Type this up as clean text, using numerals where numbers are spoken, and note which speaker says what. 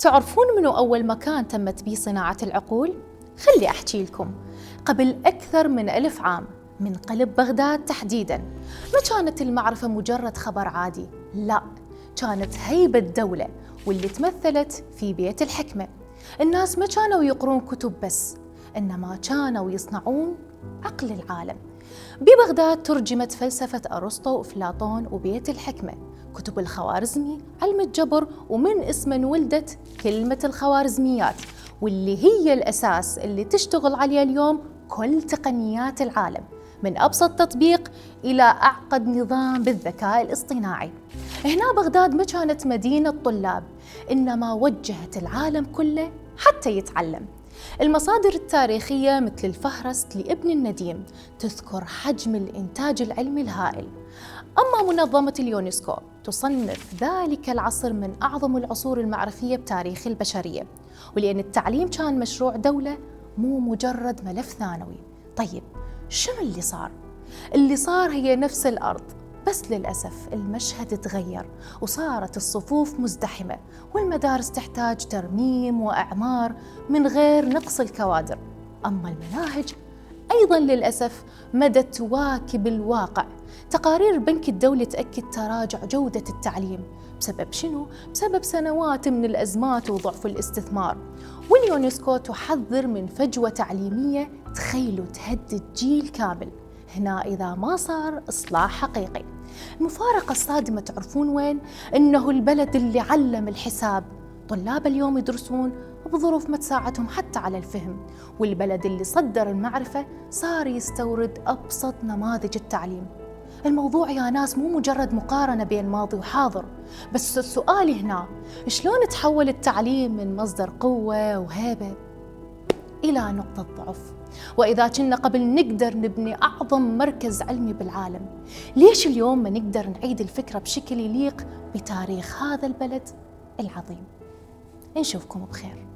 Speaker 1: تعرفون منو أول مكان تمت به صناعة العقول؟ خلي أحكي لكم. قبل أكثر من 1000 عام من قلب بغداد تحديداً، ما كانت المعرفة مجرد خبر عادي، لا، كانت هيبة دولة، واللي تمثلت في بيت الحكمة. الناس ما كانوا يقرون كتب بس، إنما كانوا يصنعون عقل العالم. ببغداد ترجمت فلسفة أرسطو وأفلاطون وبيت الحكمة، كتب الخوارزمي، علم الجبر، ومن اسمه انولدت كلمة الخوارزميات، واللي هي الأساس اللي تشتغل عليه اليوم كل تقنيات العالم، من أبسط تطبيق إلى أعقد نظام بالذكاء الاصطناعي. هنا بغداد ما كانت مدينة طلاب، إنما وجهت العالم كله حتى يتعلم. المصادر التاريخية مثل الفهرست لابن النديم تذكر حجم الإنتاج العلمي الهائل. أما منظمة اليونسكو تصنف ذلك العصر من أعظم العصور المعرفية بتاريخ البشرية، ولأن التعليم كان مشروع دولة مو مجرد ملف ثانوي. طيب شنو اللي صار؟ اللي صار هي نفس الأرض، بس للأسف المشهد تغير وصارت الصفوف مزدحمة والمدارس تحتاج ترميم وأعمار من غير نقص الكوادر. أما المناهج أيضاً للأسف مدت تواكب الواقع. تقارير البنك الدولي تأكد تراجع جودة التعليم. بسبب شنو؟ بسبب سنوات من الأزمات وضعف الاستثمار. واليونسكو تحذر من فجوة تعليمية تخيلوا تهدد جيل كامل هنا إذا ما صار إصلاح حقيقي. المفارقة الصادمة تعرفون وين؟ إنه البلد اللي علم الحساب طلاب اليوم يدرسون بظروف ما تساعدهم حتى على الفهم، والبلد اللي صدر المعرفة صار يستورد أبسط نماذج التعليم. الموضوع يا ناس مو مجرد مقارنة بين ماضي وحاضر، بس السؤال هنا شلون تحول التعليم من مصدر قوة وهيبة إلى نقطة ضعف؟ وإذا كنا قبل نقدر نبني أعظم مركز علمي بالعالم، ليش اليوم ما نقدر نعيد الفكرة بشكل يليق بتاريخ هذا البلد العظيم؟ نشوفكم بخير.